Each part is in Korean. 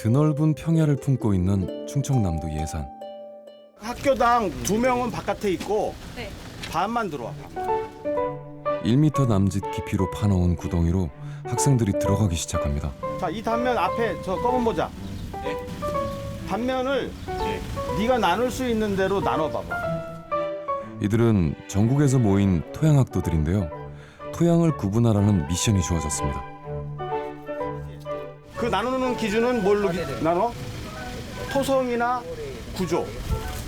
드넓은 평야를 품고 있는 충청남도 예산. 학교당 2명은 바깥에 있고 네. 반만 들어와. 1m 남짓 깊이로 파놓은 구덩이로 학생들이 들어가기 시작합니다. 자, 이 단면 앞에 저 검은 모자. 단면을 네가 나눌 수 있는 대로 나눠봐봐. 이들은 전국에서 모인 토양학도들인데요. 토양을 구분하라는 미션이 주어졌습니다. 그 나누는 기준은 뭘로 나눠? 토성이나 구조.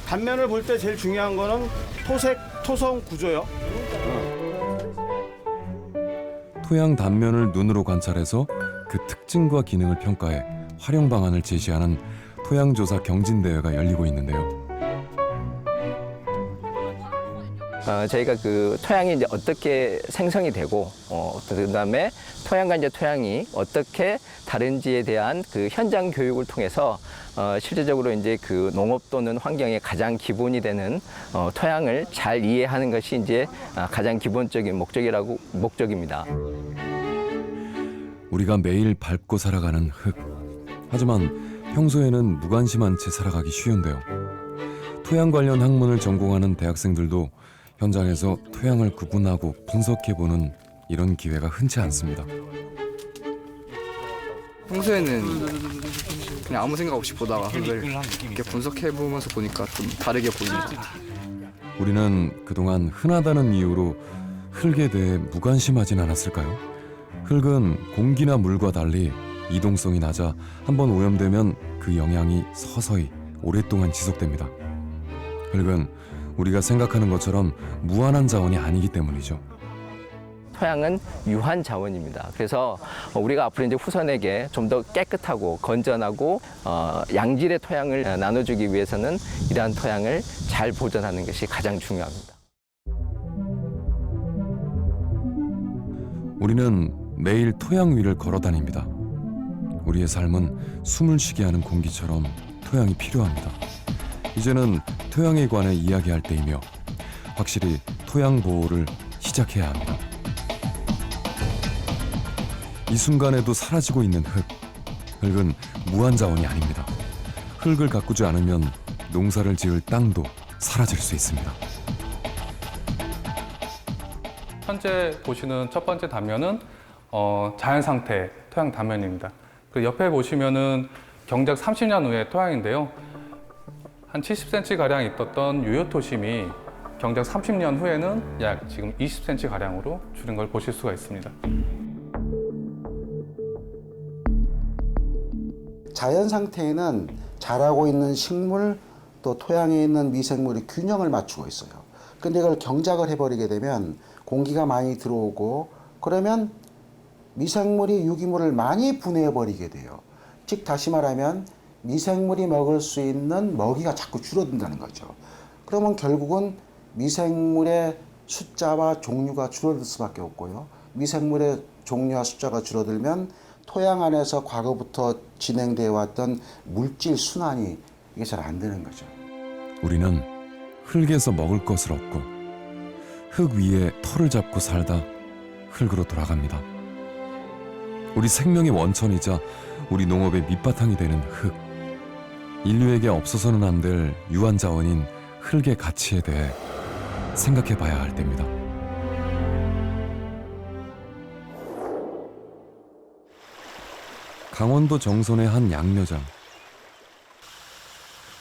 단면을 볼 때 제일 중요한 거는 토성 구조요. 토양 단면을 눈으로 관찰해서 그 특징과 기능을 평가해 활용 방안을 제시하는 토양조사 경진대회가 열리고 있는데요. 저희가 그 토양이 이제 어떻게 생성이 되고, 그다음에 토양과 이제 토양이 어떻게 다른지에 대한 그 현장 교육을 통해서 실제적으로 이제 그 농업 또는 환경의 가장 기본이 되는 토양을 잘 이해하는 것이 이제 가장 기본적인 목적입니다. 우리가 매일 밟고 살아가는 흙. 하지만 평소에는 무관심한 채 살아가기 쉬운데요. 토양 관련 학문을 전공하는 대학생들도 현장에서 토양을 구분하고 분석해보는 이런 기회가 흔치 않습니다. 평소에는 그냥 아무 생각 없이 보다가 흙을 이렇게 분석해보면서 보니까 좀 다르게 보입니다. 우리는 그동안 흔하다는 이유로 흙에 대해 무관심하진 않았을까요? 흙은 공기나 물과 달리 이동성이 낮아 한번 오염되면 그 영향이 서서히 오랫동안 지속됩니다. 흙은 우리가 생각하는 것처럼 무한한 자원이 아니기 때문이죠. 토양은 유한 자원입니다. 그래서 우리가 앞으로 이제 후손에게 좀 더 깨끗하고 건전하고 양질의 토양을 나눠주기 위해서는 이러한 토양을 잘 보존하는 것이 가장 중요합니다. 우리는 매일 토양 위를 걸어 다닙니다. 우리의 삶은 숨을 쉬게 하는 공기처럼 토양이 필요합니다. 이제는 토양에 관해 이야기할 때이며 확실히 토양 보호를 시작해야 합니다. 이 순간에도 사라지고 있는 흙. 흙은 무한 자원이 아닙니다. 흙을 가꾸지 않으면 농사를 지을 땅도 사라질 수 있습니다. 현재 보시는 첫 번째 단면은 자연 상태 토양 단면입니다. 그 옆에 보시면은 경작 30년 후의 토양인데요. 한 70cm 가량 있었던 유효토심이 경작 30년 후에는 약 지금 20cm 가량으로 줄은 걸 보실 수가 있습니다. 자연 상태에는 자라고 있는 식물 또 토양에 있는 미생물의 균형을 맞추고 있어요. 근데 이걸 경작을 해버리게 되면 공기가 많이 들어오고 그러면 미생물이 유기물을 많이 분해해버리게 돼요. 즉 다시 말하면 미생물이 먹을 수 있는 먹이가 자꾸 줄어든다는 거죠. 그러면 결국은 미생물의 숫자와 종류가 줄어들 수밖에 없고요. 미생물의 종류와 숫자가 줄어들면 토양 안에서 과거부터 진행되어 왔던 물질 순환이 이게 잘 안 되는 거죠. 우리는 흙에서 먹을 것을 얻고 흙 위에 터를 잡고 살다 흙으로 돌아갑니다. 우리 생명의 원천이자 우리 농업의 밑바탕이 되는 흙. 인류에게 없어서는 안 될 유한 자원인 흙의 가치에 대해 생각해 봐야 할 때입니다. 강원도 정선의 한 양묘장.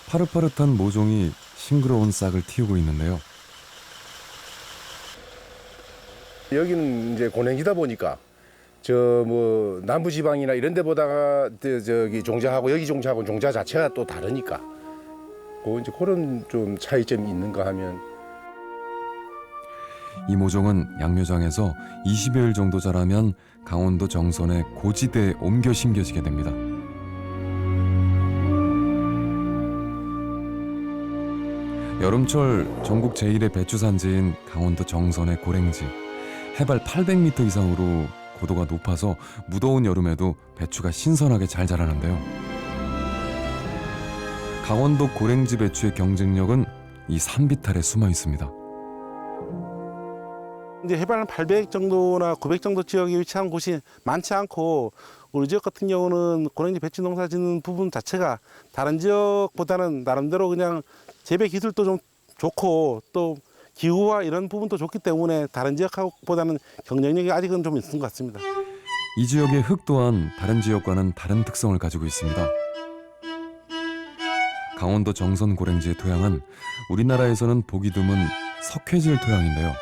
파릇파릇한 모종이 싱그러운 싹을 틔우고 있는데요. 여기는 이제 고냉지다 보니까 저 뭐 남부 지방이나 이런 데보다가 저기 종자하고 여기 종자하고 종자 자체가 또 다르니까 이제 그런 좀 차이점이 있는가 하면 이 모종은 양묘장에서 20여일 정도 자라면 강원도 정선의 고지대에 옮겨 심겨지게 됩니다. 여름철 전국 제1의 배추 산지인 강원도 정선의 고랭지. 해발 800m 이상으로 고도가 높아서 무더운 여름에도 배추가 신선하게 잘 자라는데요. 강원도 고랭지 배추의 경쟁력은 이 산비탈에 숨어 있습니다. 이제 해발 한 800 정도나 900 정도 지역에 위치한 곳이 많지 않고 우리 지역 같은 경우는 고랭지 배추 농사 짓는 부분 자체가 다른 지역보다는 나름대로 그냥 재배 기술도 좀 좋고 또 기후와 이런 부분도 좋기 때문에 다른 지역보다는 경쟁력이 아직은 좀 있는 것 같습니다. 이 지역의 흙 또한 다른 지역과는 다른 특성을 가지고 있습니다. 강원도 정선 고랭지의 토양은 우리나라에서는 보기 드문 석회질 토양인데요.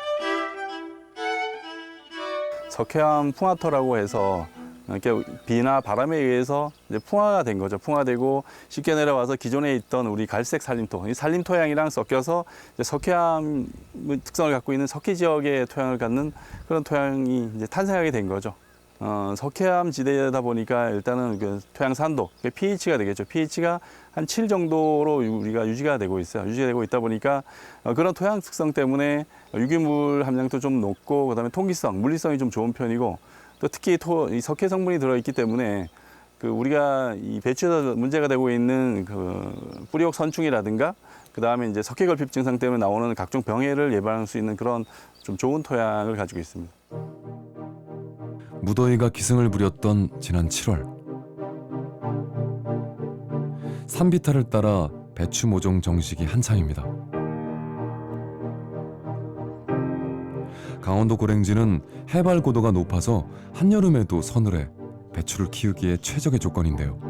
석회암 풍화토라고 해서 이렇게 비나 바람에 의해서 이제 풍화가 된 거죠. 풍화되고 쉽게 내려와서 기존에 있던 우리 갈색 산림토, 이 산림 토양이랑 섞여서 이제 석회암 특성을 갖고 있는 석회 지역의 토양을 갖는 그런 토양이 이제 탄생하게 된 거죠. 석회암 지대다 보니까 일단은 그 토양 산도, pH가 되겠죠. pH가 한 7 정도로 우리가 유지가 되고 있어요. 유지가 되고 있다 보니까 그런 토양 특성 때문에 유기물 함량도 좀 높고 그다음에 통기성, 물리성이 좀 좋은 편이고 또 특히 이 석회 성분이 들어있기 때문에 그 우리가 이 배추에서 문제가 되고 있는 그 뿌리옥 선충이라든가 그다음에 이제 석회 결핍 증상 때문에 나오는 각종 병해를 예방할 수 있는 그런 좀 좋은 토양을 가지고 있습니다. 무더위가 기승을 부렸던 지난 7월 산비탈을 따라 배추 모종 정식이 한창입니다. 강원도 고랭지는 해발 고도가 높아서 한여름에도 서늘해 배추를 키우기에 최적의 조건인데요.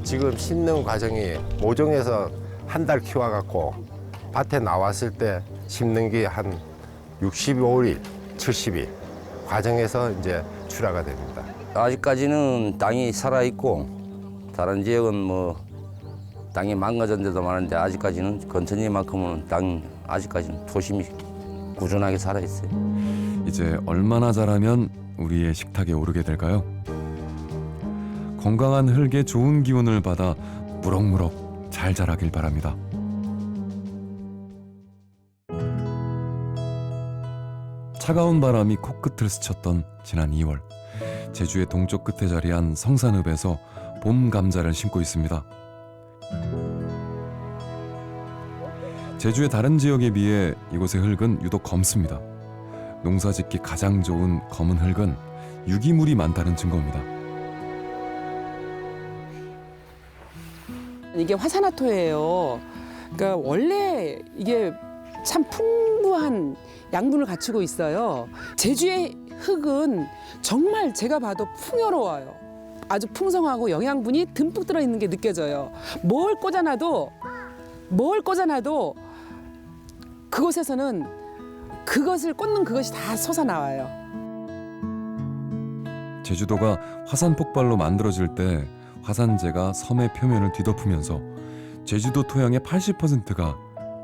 지금 심는 과정이 모종에서 한 달 키워갖고 밭에 나왔을 때 심는 게 한 65일, 70일 과정에서 이제 출하가 됩니다. 아직까지는 땅이 살아있고 다른 지역은 뭐 땅이 망가진 데도 많은데 아직까지는 건천지만큼은 땅 아직까지는 토심이 꾸준하게 살아있어요. 이제 얼마나 자라면 우리의 식탁에 오르게 될까요? 건강한 흙에 좋은 기운을 받아 무럭무럭 잘 자라길 바랍니다. 차가운 바람이 코끝을 스쳤던 지난 2월 제주의 동쪽 끝에 자리한 성산읍에서 봄 감자를 심고 있습니다. 제주의 다른 지역에 비해 이곳의 흙은 유독 검습니다. 농사짓기 가장 좋은 검은 흙은 유기물이 많다는 증거입니다. 이게 화산화토예요. 그러니까 원래 이게 참 풍부한 양분을 갖추고 있어요. 제주의 흙은 정말 제가 봐도 풍요로워요. 아주 풍성하고 영양분이 듬뿍 들어있는 게 느껴져요. 뭘 꽂아놔도 그곳에서는 그것을 꽂는 그것이 다 솟아나와요. 제주도가 화산 폭발로 만들어질 때 화산재가 섬의 표면을 뒤덮으면서 제주도 토양의 80%가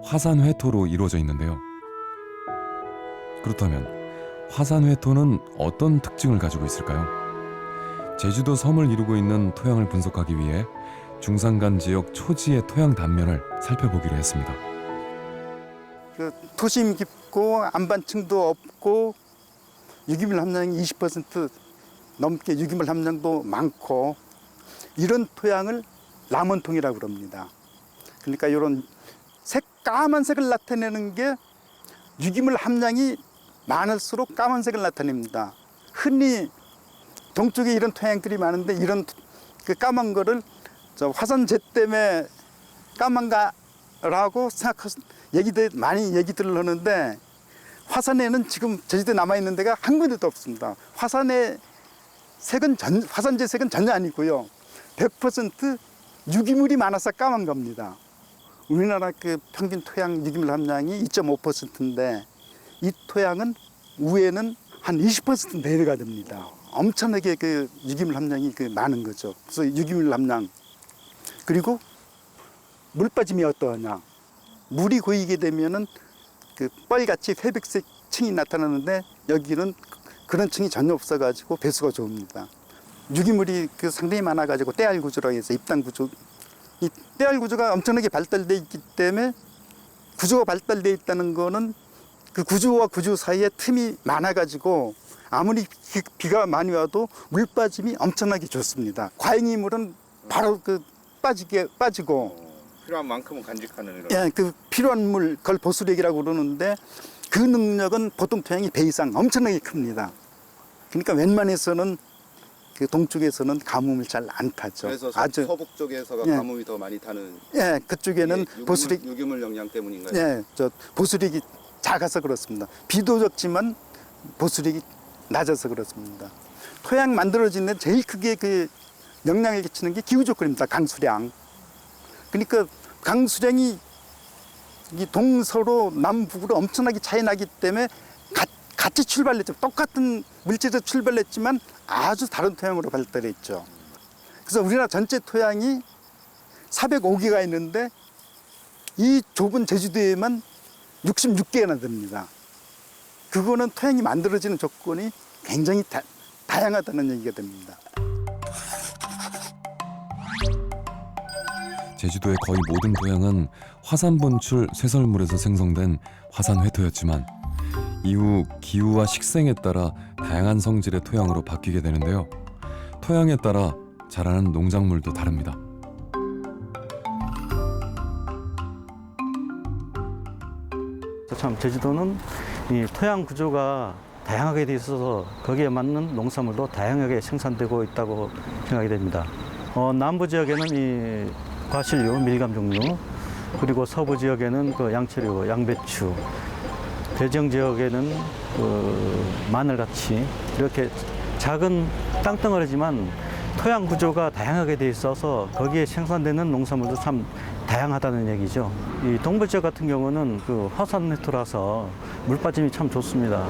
화산회토로 이루어져 있는데요. 그렇다면 화산회토는 어떤 특징을 가지고 있을까요? 제주도 섬을 이루고 있는 토양을 분석하기 위해 중산간 지역 초지의 토양 단면을 살펴보기로 했습니다. 그 토심 깊고 안반층도 없고 유기물 함량이 20% 넘게 유기물 함량도 많고 이런 토양을 남원통이라고 그럽니다. 그러니까 이런 까만색을 나타내는 게 유기물 함량이 많을수록 까만색을 나타냅니다. 흔히 동쪽에 이런 토양들이 많은데 이런 그 까만 거를 화산재 때문에 까만가라고 생각해서 많이 얘기들을 하는데 화산에는 지금 제주도에 남아있는 데가 한 군데도 없습니다. 화산재 색은 전혀 아니고요. 100% 유기물이 많아서 까만 겁니다. 우리나라 그 평균 토양 유기물 함량이 2.5%인데 이 토양은 위에는 한 20% 내려가 됩니다. 엄청나게 그 유기물 함량이 많은 거죠. 그래서 유기물 함량 그리고 물 빠짐이 어떠하냐? 물이 고이게 되면은 그 뻘같이 회백색 층이 나타나는데 여기는 그런 층이 전혀 없어가지고 배수가 좋습니다. 유기물이 상당히 많아가지고 떼알 구조라고 해서 입단 구조. 이 떼알 구조가 엄청나게 발달돼 있기 때문에 구조가 발달돼 있다는 거는 그 구조와 구조 사이에 틈이 많아가지고 아무리 비가 많이 와도 물 빠짐이 엄청나게 좋습니다. 과잉이 물은 바로 빠지고 필요한 만큼은 간직하는 이런. 예, 그 필요한 물, 그걸 보수력이라고 그러는데 그 능력은 보통 토양이 배 이상 엄청나게 큽니다. 그러니까 웬만해서는 그 동쪽에서는 가뭄을 잘 안 타죠. 그래서 아주 서북 쪽에서가 예. 가뭄이 더 많이 타는 예, 그쪽에는 이게 보수력 유기물 영양 때문인가요? 예, 저 보수력이 작아서 그렇습니다. 비도 적지만 보수력이 낮아서 그렇습니다. 토양 만들어지는 제일 크게 그 영향을 끼치는 게 기후 조건입니다. 강수량. 그러니까 강수량이 이 동서로 남북으로 엄청나게 차이 나기 때문에 같이 출발했죠. 똑같은 물질에서 출발했지만 아주 다른 토양으로 발달했죠. 그래서 우리나라 전체 토양이 405개가 있는데 이 좁은 제주도에만 66개나 됩니다. 그거는 토양이 만들어지는 조건이 굉장히 다양하다는 얘기가 됩니다. 제주도의 거의 모든 토양은 화산 분출 쇠설물에서 생성된 화산 회토였지만 이후 기후와 식생에 따라 다양한 성질의 토양으로 바뀌게 되는데요. 토양에 따라 자라는 농작물도 다릅니다. 참 제주도는 이 토양 구조가 다양하게 돼 있어서 거기에 맞는 농산물도 다양하게 생산되고 있다고 생각이 됩니다. 남부 지역에는 이 과실류, 밀감 종류, 그리고 서부 지역에는 그 양채류, 양배추, 대정 지역에는 그 마늘같이 이렇게 작은 땅덩어리지만 토양 구조가 다양하게 돼 있어서 거기에 생산되는 농산물도 참 다양하다는 얘기죠. 이 동부 지역 같은 경우는 그 화산 회토라서 물 빠짐이 참 좋습니다.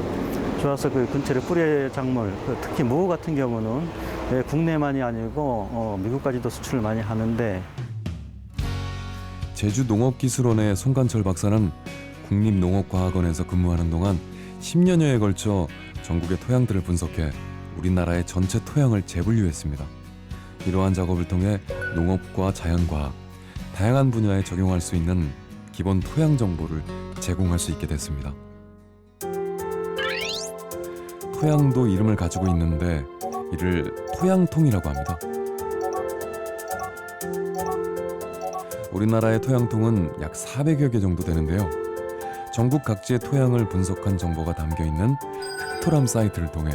좋아서 그 근처의 뿌리 작물, 특히 무 같은 경우는 국내만이 아니고 미국까지도 수출을 많이 하는데. 제주농업기술원의 송관철 박사는 국립농업과학원에서 근무하는 동안 10년여에 걸쳐 전국의 토양들을 분석해 우리나라의 전체 토양을 재분류했습니다. 이러한 작업을 통해 농업과 자연과학, 다양한 분야에 적용할 수 있는 기본 토양 정보를 제공할 수 있게 됐습니다. 토양도 이름을 가지고 있는데 이를 토양통이라고 합니다. 우리나라의 토양통은 약 400여 개 정도 되는데요. 전국 각지의 토양을 분석한 정보가 담겨있는 흑토람 사이트를 통해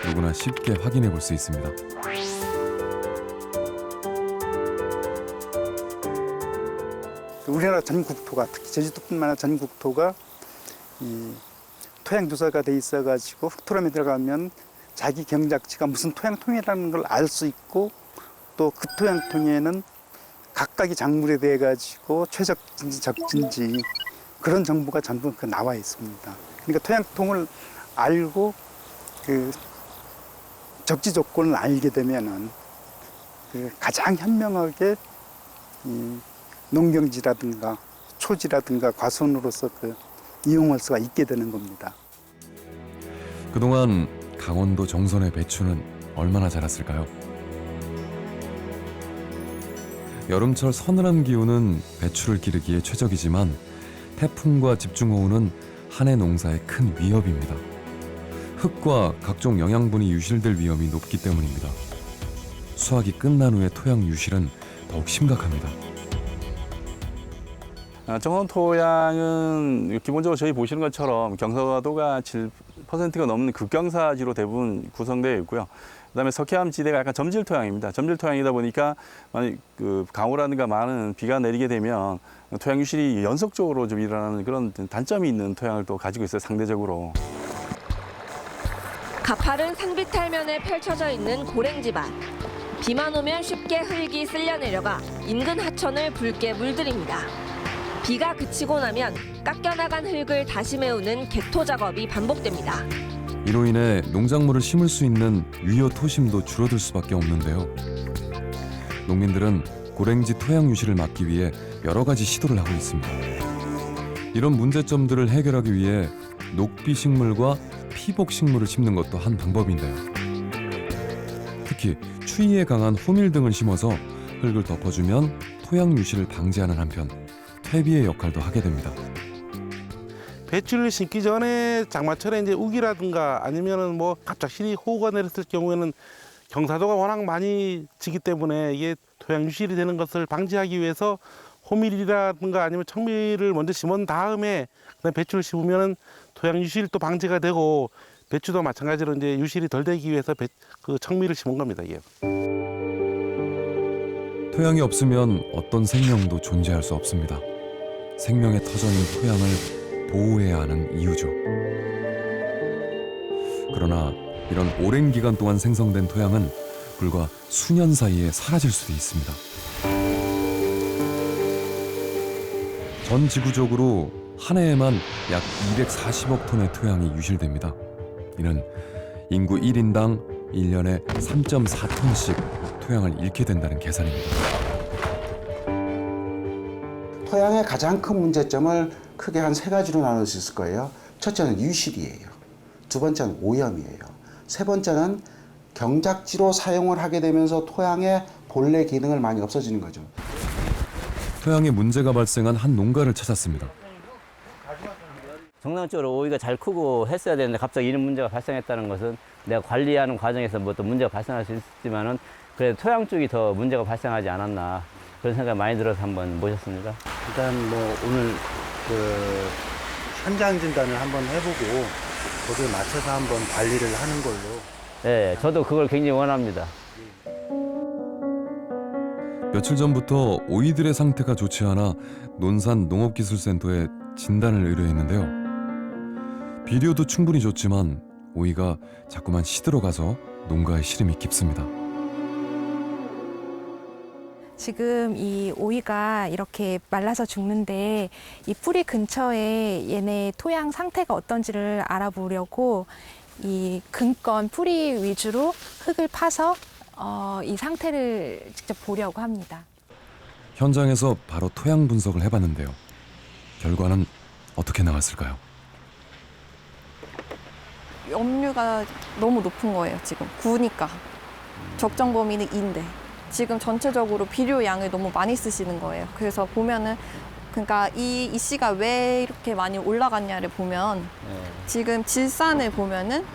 누구나 쉽게 확인해 볼 수 있습니다. 우리나라 전 국토가, 특히 제주도뿐만 아니라 전 국토가 이 토양 조사가 돼 있어가지고 흑토람에 들어가면 자기 경작지가 무슨 토양통이라는 걸 알 수 있고 또 그 토양통에는 각각의 작물에 대해 가지고 최적진지 적진지 그런 정보가 전부 나와 있습니다. 그러니까 토양통을 알고 그 적지 조건을 알게 되면은 그 가장 현명하게 이 농경지라든가 초지라든가 과수원으로서 그 이용할 수가 있게 되는 겁니다. 그동안 강원도 정선의 배추는 얼마나 자랐을까요? 여름철 서늘한 기온은 배추를 기르기에 최적이지만 태풍과 집중호우는 한 해 농사에 큰 위협입니다. 흙과 각종 영양분이 유실될 위험이 높기 때문입니다. 수확이 끝난 후의 토양 유실은 더욱 심각합니다. 정선 토양은 기본적으로 저희 보시는 것처럼 경사도가 7%가 넘는 극경사지로 대부분 구성되어 있고요. 그다음에 석회암 지대가 약간 점질 토양입니다. 점질 토양이다 보니까 만약 그 강우라든가 많은 비가 내리게 되면 토양 유실이 연속적으로 좀 일어나는 그런 단점이 있는 토양을 또 가지고 있어요. 상대적으로. 가파른 산비탈면에 펼쳐져 있는 고랭지밭. 비만 오면 쉽게 흙이 쓸려 내려가 인근 하천을 붉게 물들입니다. 비가 그치고 나면 깎여나간 흙을 다시 메우는 개토 작업이 반복됩니다. 이로 인해 농작물을 심을 수 있는 유효 토심도 줄어들 수밖에 없는데요. 농민들은 고랭지 토양 유실을 막기 위해 여러 가지 시도를 하고 있습니다. 이런 문제점들을 해결하기 위해 녹비 식물과 피복 식물을 심는 것도 한 방법인데요. 특히 추위에 강한 호밀 등을 심어서 흙을 덮어주면 토양 유실을 방지하는 한편 퇴비의 역할도 하게 됩니다. 배추를 심기 전에 장마철에 이제 우기라든가 아니면은 뭐 갑작스레 호우가 내렸을 경우에는 경사도가 워낙 많이 지기 때문에 이게 토양 유실이 되는 것을 방지하기 위해서 호밀이라든가 아니면 청밀을 먼저 심은 다음에 그다음 배추를 심으면 토양 유실도 방지가 되고 배추도 마찬가지로 이제 유실이 덜 되기 위해서 그 청밀을 심은 겁니다. 이게. 토양이 없으면 어떤 생명도 존재할 수 없습니다. 생명의 터전인 토양을 보호해야 하는 이유죠. 그러나 이런 오랜 기간 동안 생성된 토양은 불과 수년 사이에 사라질 수도 있습니다. 전 지구적으로 한 해에만 약 240억 톤의 토양이 유실됩니다. 이는 인구 1인당 1년에 3.4톤씩 토양을 잃게 된다는 계산입니다. 토양의 가장 큰 문제점을 크게 한 3가지로 나눌 수 있을 거예요. 첫째는 유실이에요. 두 번째는 오염이에요. 세 번째는 경작지로 사용을 하게 되면서 토양의 본래 기능을 많이 없어지는 거죠. 토양에 문제가 발생한 한 농가를 찾았습니다. 정상적으로 오이가 잘 크고 했어야 되는데 갑자기 이런 문제가 발생했다는 것은 내가 관리하는 과정에서 뭐 또 문제가 발생할 수 있지만은 그래도 토양 쪽이 더 문제가 발생하지 않았나 그런 생각이 많이 들어서 한번 모셨습니다. 일단 뭐 오늘 그 현장 진단을 한번 해보고 거기에 맞춰서 한번 관리를 하는 걸로. 네, 저도 그걸 굉장히 원합니다. 며칠 전부터 오이들의 상태가 좋지 않아 논산 농업기술센터에 진단을 의뢰했는데요. 비료도 충분히 좋지만 오이가 자꾸만 시들어가서 농가의 시름이 깊습니다. 지금 이 오이가 이렇게 말라서 죽는데 이 뿌리 근처에 얘네 토양 상태가 어떤지를 알아보려고 이 근건 뿌리 위주로 흙을 파서 이 상태를 직접 보려고 합니다. 현장에서 바로 토양 분석을 해봤는데요. 결과는 어떻게 나왔을까요? 염류가 너무 높은 거예요. 지금 9니까 적정 범위는 2인데 지금 전체적으로 비료 양을 너무 많이 쓰시는 거예요. 그래서 보면은 그러니까 이 씨가 왜 이렇게 많이 올라갔냐를 보면 지금 질산을 보면은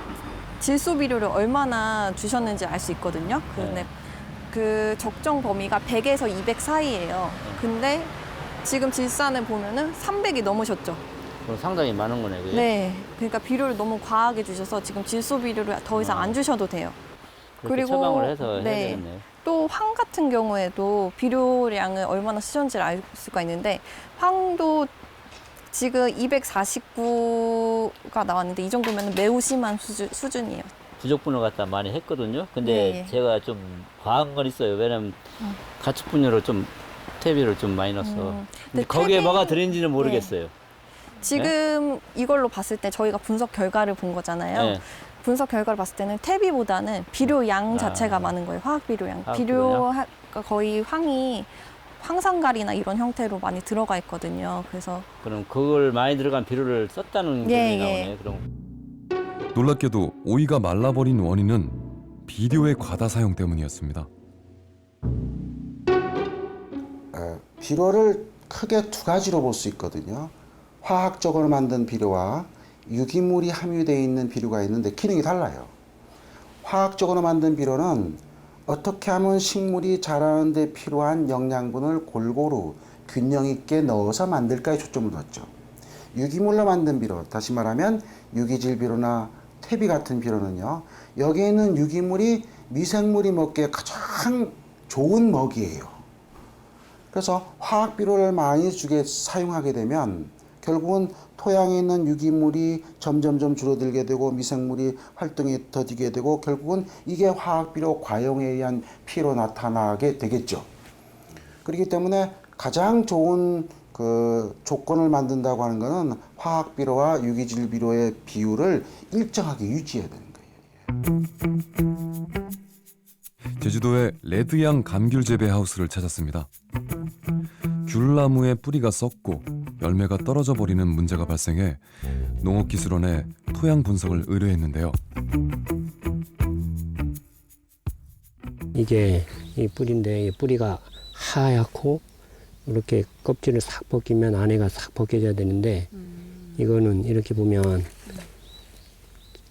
질소 비료를 얼마나 주셨는지 알 수 있거든요. 근데 그 적정 범위가 100에서 200 사이예요. 근데 지금 질산을 보면은 300이 넘으셨죠. 그럼 상당히 많은 거네. 그게? 네, 그러니까 비료를 너무 과하게 주셔서 지금 질소 비료를 더 이상 안 주셔도 돼요. 그리고 처방을 해서 해야 되겠네요. 또 황 같은 경우에도 비료량을 얼마나 쓰셨는지를 알 수가 있는데 황도 지금 249가 나왔는데 이 정도면 매우 심한 수준이에요. 부족 분을 갖다 많이 했거든요. 근데 네. 제가 좀 과한 건 있어요. 왜냐면 가축 분유를 좀 퇴비를 좀 많이 넣어서. 근데 거기에 뭐가 들어있는지는 모르겠어요. 지금 이걸로 봤을 때 저희가 분석 결과를 본 거잖아요. 네. 분석 결과를 봤을 때는 퇴비보다는 비료 양 자체가 많은 거예요. 화학 비료 양. 비료가 거의 황이 황산갈이나 이런 형태로 많이 들어가 있거든요. 그래서 그럼 그걸 많이 들어간 비료를 썼다는 게 나오네. 그럼 놀랍게도 오이가 말라버린 원인은 비료의 과다 사용 때문이었습니다. 비료를 크게 2가지로 볼 수 있거든요. 화학적으로 만든 비료와 유기물이 함유되어 있는 비료가 있는데 기능이 달라요. 화학적으로 만든 비료는 어떻게 하면 식물이 자라는 데 필요한 영양분을 골고루 균형 있게 넣어서 만들까에 초점을 뒀죠. 유기물로 만든 비료, 다시 말하면 유기질 비료나 퇴비 같은 비료는요. 여기에 있는 유기물이 미생물이 먹기에 가장 좋은 먹이에요. 그래서 화학 비료를 많이 사용하게 되면 결국은 토양에 있는 유기물이 점점점 줄어들게 되고 미생물이 활동이 더디게 되고 결국은 이게 화학비료 과용에 의한 피해로 나타나게 되겠죠. 그렇기 때문에 가장 좋은 그 조건을 만든다고 하는 것은 화학비료와 유기질 비료의 비율을 일정하게 유지해야 되는 거예요. 제주도의 레드양 감귤 재배 하우스를 찾았습니다. 귤나무의 뿌리가 썩고 열매가 떨어져 버리는 문제가 발생해 농업기술원에 토양 분석을 의뢰했는데요. 이게 이 뿌리인데 이 뿌리가 하얗고 이렇게 껍질을 싹 벗기면 안에가 싹 벗겨져야 되는데 이거는 이렇게 보면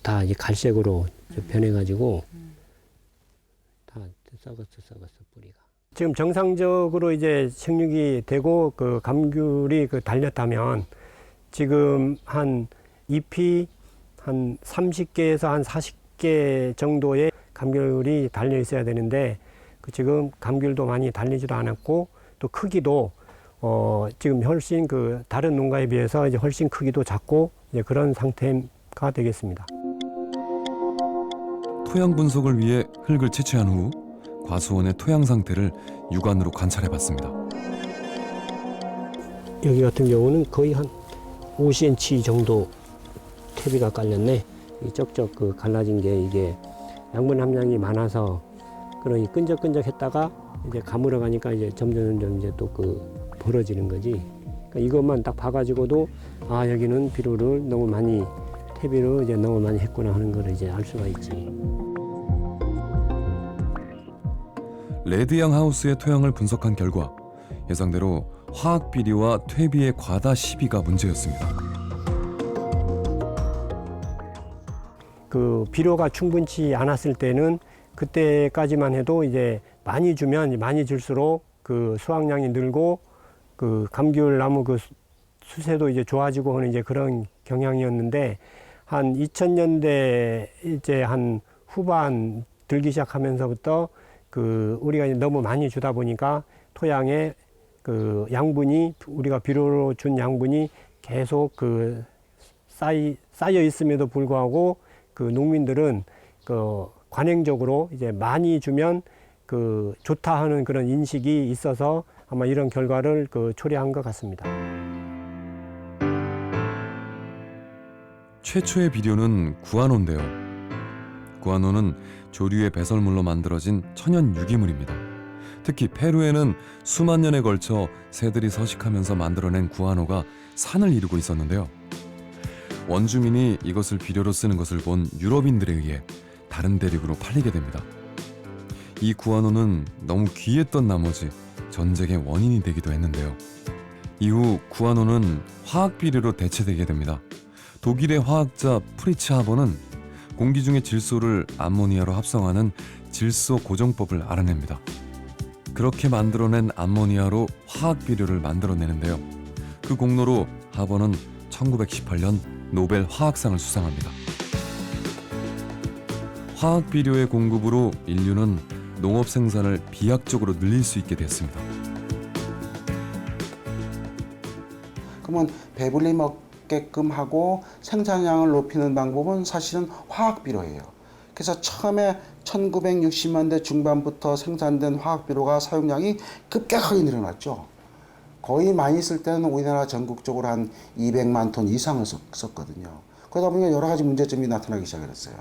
다 이제 갈색으로 변해가지고 다 썩었어 뿌리가. 지금 정상적으로 이제 생육이 되고 그 감귤이 달렸다면 지금 한 잎이 한 30개에서 한 40개 정도의 감귤이 달려 있어야 되는데 지금 감귤도 많이 달리지도 않았고 또 크기도 지금 훨씬 다른 농가에 비해서 이제 훨씬 크기도 작고 이제 그런 상태가 되겠습니다. 토양 분석을 위해 흙을 채취한 후 과수원의 토양 상태를 육안으로 관찰해 봤습니다. 여기 같은 경우는 거의 한 5cm 정도 퇴비가 깔렸네. 이 쩍쩍 갈라진 게 이게 양분 함량이 많아서 그러니 끈적끈적했다가 이제 가물어 가니까 이제 점점 이제 또 벌어지는 거지. 그러니까 이것만 딱 봐가지고도 아 여기는 비료를 너무 많이 퇴비를 이제 너무 많이 했구나 하는 걸 이제 알 수가 있지. 레드양 하우스의 토양을 분석한 결과 예상대로 화학 비료와 퇴비의 과다 시비가 문제였습니다. 비료가 충분치 않았을 때는 그때까지만 해도 이제 많이 주면 많이 줄수록 수확량이 늘고 감귤 나무 수세도 이제 좋아지고 하는 이제 그런 경향이었는데 한 2000년대 이제 한 후반 들기 시작하면서부터 우리가 이제 너무 많이 주다 보니까 토양에 양분이 우리가 비료로 준 양분이 계속 쌓여 있음에도 불구하고 농민들은 관행적으로 이제 많이 주면 좋다 하는 그런 인식이 있어서 아마 이런 결과를 초래한 것 같습니다. 최초의 비료는 구아노인데요. 구아노는 조류의 배설물로 만들어진 천연 유기물입니다. 특히 페루에는 수만 년에 걸쳐 새들이 서식하면서 만들어낸 구아노가 산을 이루고 있었는데요. 원주민이 이것을 비료로 쓰는 것을 본 유럽인들에 의해 다른 대륙으로 팔리게 됩니다. 이 구아노는 너무 귀했던 나머지 전쟁의 원인이 되기도 했는데요. 이후 구아노는 화학 비료로 대체되게 됩니다. 독일의 화학자 프리츠 하버는 공기 중의 질소를 암모니아로 합성하는 질소 고정법을 알아냅니다. 그렇게 만들어낸 암모니아로 화학 비료를 만들어내는데요. 그 공로로 하버는 1918년 노벨 화학상을 수상합니다. 화학 비료의 공급으로 인류는 농업 생산을 비약적으로 늘릴 수 있게 됐습니다. 그러면 배불리 먹게끔 하고 생산량을 높이는 방법은 사실은 화학 비료예요. 그래서 처음에 1960년대 중반부터 생산된 화학 비료가 사용량이 급격하게 늘어났죠. 거의 많이 쓸 때는 우리나라 전국적으로 한 200만 톤 이상을 썼거든요. 그러다 보니까 여러 가지 문제점이 나타나기 시작했어요.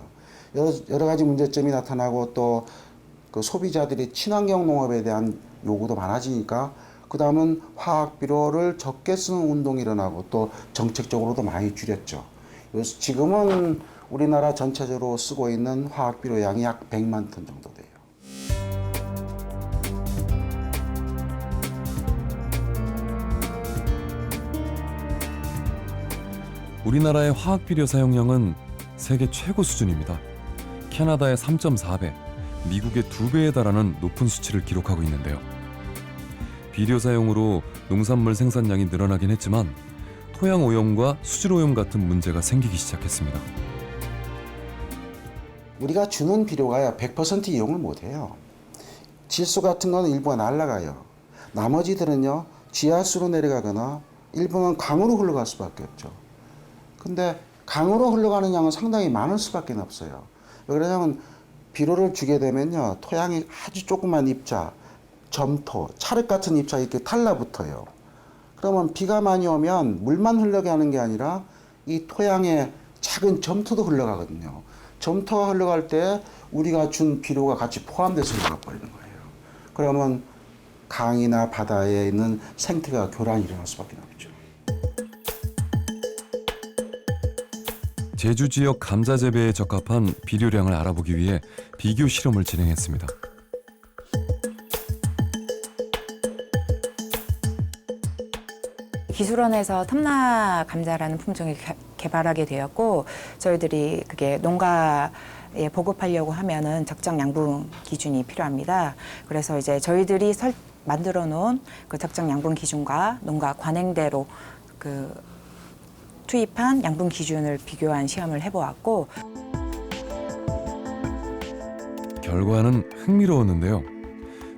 여러 가지 문제점이 나타나고 또 소비자들이 친환경 농업에 대한 요구도 많아지니까 그 다음은 화학 비료를 적게 쓰는 운동이 일어나고 또 정책적으로도 많이 줄였죠. 그래서 지금은 우리나라 전체적으로 쓰고 있는 화학 비료 양이 약 100만 톤 정도 돼요. 우리나라의 화학 비료 사용량은 세계 최고 수준입니다. 캐나다의 3.4배, 미국의 2배에 달하는 높은 수치를 기록하고 있는데요. 비료 사용으로 농산물 생산량이 늘어나긴 했지만 토양 오염과 수질 오염 같은 문제가 생기기 시작했습니다. 우리가 주는 비료가요 100% 이용을 못해요. 질소 같은 건 일부가 날아가요. 나머지들은요 지하수로 내려가거나 일부는 강으로 흘러갈 수밖에 없죠. 근데 강으로 흘러가는 양은 상당히 많을 수밖에 없어요. 왜 그러냐면 비료를 주게 되면요 토양이 아주 조그만 입자, 점토, 찰흙 같은 입자 이렇게 달라붙어요. 그러면 비가 많이 오면 물만 흘러게 하는 게 아니라 이 토양에 작은 점토도 흘러가거든요. 점토가 흘러갈 때 우리가 준 비료가 같이 포함돼서 흘러가 버리는 거예요. 그러면 강이나 바다에 있는 생태가 교란이 일어날 수밖에 없죠. 제주 지역 감자 재배에 적합한 비료량을 알아보기 위해 비교 실험을 진행했습니다. 기술원에서 탐나 감자라는 품종이 개발하게 되었고 저희들이 그게 농가 보급하려고 하면은 적정 양분 기준이 필요합니다. 그래서 이제 저희들이 만들어 놓은 그 적정 양분 기준과 농가 관행대로 그 투입한 양분 기준을 비교한 시험을 해보았고 결과는 흥미로웠는데요.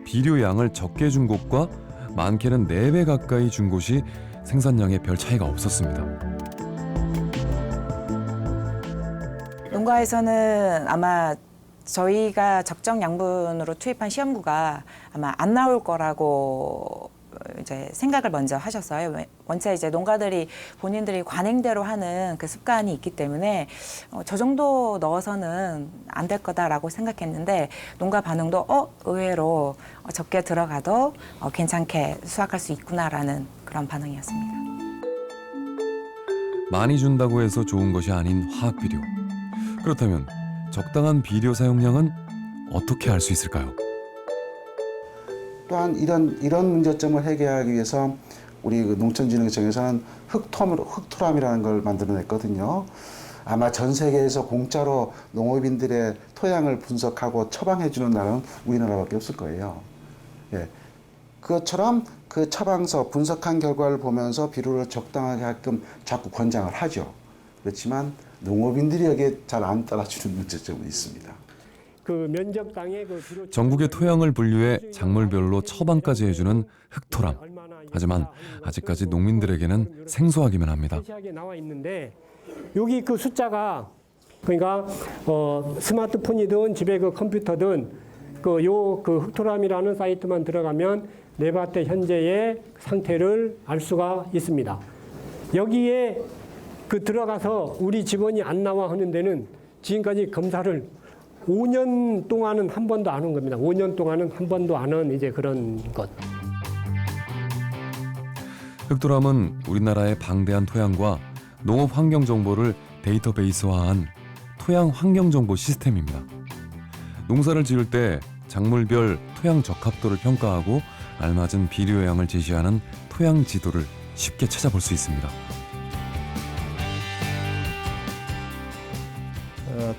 비료양을 적게 준 곳과 많게는 4배 가까이 준 곳이 생산량에 별 차이가 없었습니다. 농가에서는 아마 저희가 적정 양분으로 투입한 시험구가 아마 안 나올 거라고 이제 생각을 먼저 하셨어요. 원체 이제 농가들이 본인들이 관행대로 하는 그 습관이 있기 때문에 저 정도 넣어서는 안 될 거다라고 생각했는데 농가 반응도 의외로 적게 들어가도 괜찮게 수확할 수 있구나라는 그런 반응이었습니다. 많이 준다고 해서 좋은 것이 아닌 화학 비료. 그렇다면 적당한 비료 사용량은 어떻게 알 수 있을까요? 또한 이런 문제점을 해결하기 위해서 우리 그 농촌진흥청에서는 흑토람이라는 걸 만들어냈거든요. 아마 전 세계에서 공짜로 농업인들의 토양을 분석하고 처방해주는 나라는 우리나라밖에 없을 거예요. 예. 그것처럼 그 처방서 분석한 결과를 보면서 비료를 적당하게 하게끔 자꾸 권장을 하죠. 그렇지만 농업인들이 여기에 잘 안 따라주는 문제점은 있습니다. 그 면적 땅에 그 비료 전국의 토양을 분류해 작물별로 처방까지 해주는 흑토람. 하지만 아직까지 농민들에게는 생소하기만 합니다. 세세하게 나와 있는데 여기 그 숫자가 그러니까 스마트폰이든 집에 그 컴퓨터든 그 흑토람이라는 사이트만 들어가면 내 밭의 현재의 상태를 알 수가 있습니다. 여기에 그 들어가서 우리 집원이 안 나와 하는 데는 지금까지 검사를 5년 동안은 한 번도 안 한 겁니다. 5년 동안은 한 번도 안 한 이제 그런 것. 흑토람은 우리나라의 방대한 토양과 농업 환경 정보를 데이터베이스화한 토양 환경 정보 시스템입니다. 농사를 지을 때 작물별 토양 적합도를 평가하고 알맞은 비료양을 제시하는 토양 지도를 쉽게 찾아볼 수 있습니다.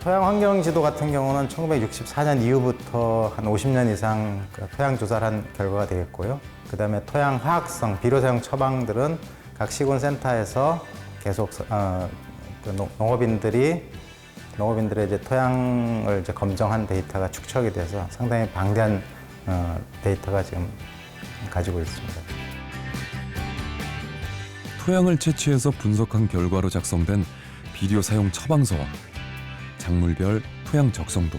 토양 환경 지도 같은 경우는 1964년 이후부터 한 50년 이상 토양 조사를 한 결과가 되겠고요. 그 다음에 토양 화학성, 비료 사용 처방들은 각 시군센터에서 계속 농업인들의 이제 토양을 이제 검정한 데이터가 축적이 돼서 상당히 방대한 데이터가 지금 가지고 있습니다. 토양을 채취해서 분석한 결과로 작성된 비료 사용 처방서와 작물별 토양 적성도,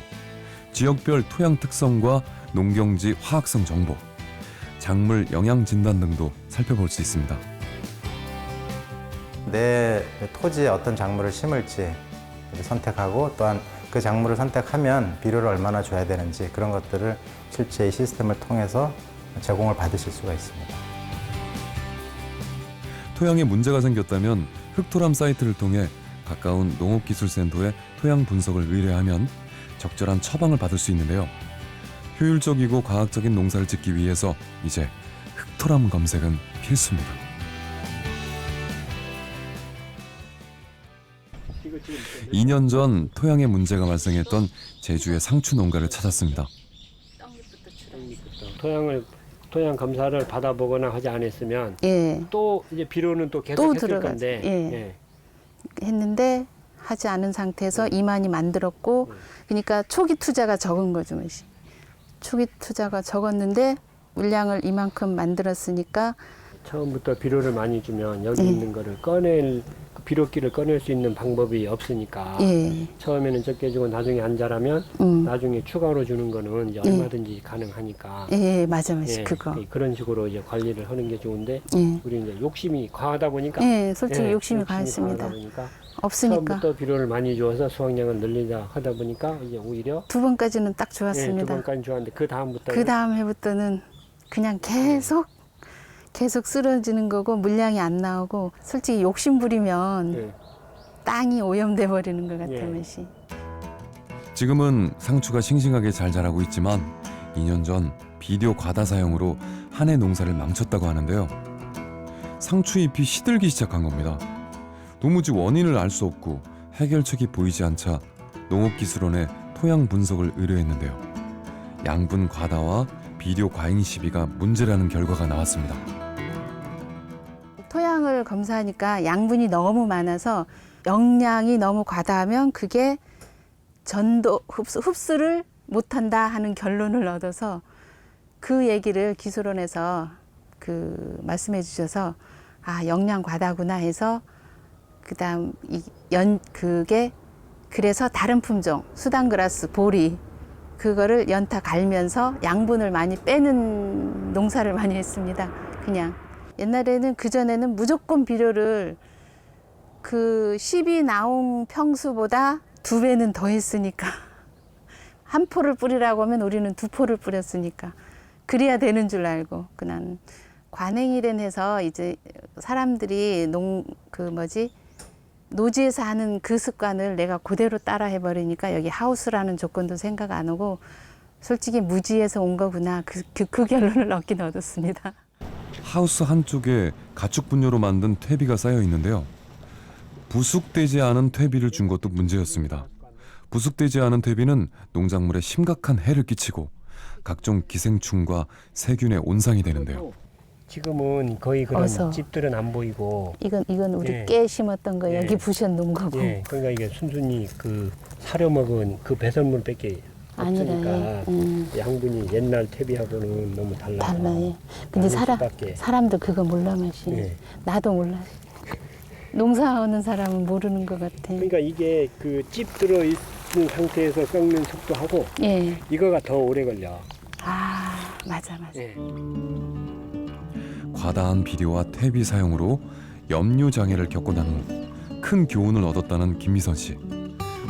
지역별 토양 특성과 농경지 화학성 정보, 작물 영양 진단 등도 살펴볼 수 있습니다. 내 토지에 어떤 작물을 심을지 선택하고 또한 그 작물을 선택하면 비료를 얼마나 줘야 되는지 그런 것들을 실제 이 시스템을 통해서 제공을 받으실 수가 있습니다. 토양에 문제가 생겼다면 흑토람 사이트를 통해 가까운 농업기술센터에 토양 분석을 의뢰하면 적절한 처방을 받을 수 있는데요. 효율적이고 과학적인 농사를 짓기 위해서 이제 흑토람 검색은 필수입니다. 지금 2년 전 토양에 문제가 발생했던 제주의 상추 농가를 찾았습니다. 토양 검사를 받아보거나 하지 않았으면 또 이제 비료는 또 계속 또 했을 들어가죠. 건데 했는데 하지 않은 상태에서 이만희 만들었고 그러니까 초기 투자가 적은 거죠. 초기 투자가 적었는데 물량을 이만큼 만들었으니까 처음부터 비료를 많이 주면 여기 있는 거를 비료기를 꺼낼 수 있는 방법이 없으니까 처음에는 적게 주고 나중에 안 자라면 나중에 추가로 주는 거는 이제 얼마든지 가능하니까 맞아 그거 그런 식으로 이제 관리를 하는 게 좋은데 우리 이제 욕심이 과하다 보니까 솔직히 욕심이 과했습니다. 없으니까 처음부터 비료를 많이 주어서 수확량을 늘리자 하다 보니까 이제 오히려 2번까지는 딱 좋았습니다. 2번까지 좋았는데 그 다음 해부터는 그냥 계속 쓰러지는 거고 물량이 안 나오고 솔직히 욕심 부리면 땅이 오염돼 버리는 것 같아요. 맛이. 지금은 상추가 싱싱하게 잘 자라고 있지만 2년 전 비료 과다 사용으로 한 해 농사를 망쳤다고 하는데요. 상추 잎이 시들기 시작한 겁니다. 도무지 원인을 알 수 없고 해결책이 보이지 않자 농업기술원에 토양 분석을 의뢰했는데요. 양분 과다와 비료 과잉 시비가 문제라는 결과가 나왔습니다. 토양을 검사하니까 양분이 너무 많아서 영양이 너무 과다하면 그게 전도 흡수를 못한다 하는 결론을 얻어서 그 얘기를 기술원에서 말씀해 주셔서 아 영양 과다구나 해서 그다음 그게 그래서 다른 품종 수단그라스 보리 그거를 연타 갈면서 양분을 많이 빼는 농사를 많이 했습니다. 그냥 옛날에는 그전에는 무조건 비료를 그 10이 평수보다 2배는 더 했으니까 한 포를 뿌리라고 하면 우리는 2포를 뿌렸으니까 그래야 되는 줄 알고 그냥 관행일엔 해서 이제 사람들이 노지에서 하는 그 습관을 내가 그대로 따라 해버리니까 여기 하우스라는 조건도 생각 안 하고 솔직히 무지에서 온 거구나 그 결론을 얻긴 얻었습니다. 하우스 한쪽에 가축 분뇨로 만든 퇴비가 쌓여 있는데요. 부숙되지 않은 퇴비를 준 것도 문제였습니다. 부숙되지 않은 퇴비는 농작물에 심각한 해를 끼치고 각종 기생충과 세균의 온상이 되는데요. 지금은 거의 그런 집들은 안 보이고 이건 우리 깨 심었던 거 여기 부셔 놓은 거고. 그러니까 이게 순순히 그 사료 먹은 그 배설물밖에 없으니까 양분이 옛날 퇴비하고는 너무 달라요. 근데 사람도 그거 몰라 마시. 나도 몰라. 농사하는 사람은 모르는 것 같아. 그러니까 이게 그 집 들어 있는 상태에서 썩는 속도하고 이거가 더 오래 걸려. 아 맞아. 과다한 비료와 퇴비 사용으로 염류 장애를 겪고 난 후 큰 교훈을 얻었다는 김미선 씨.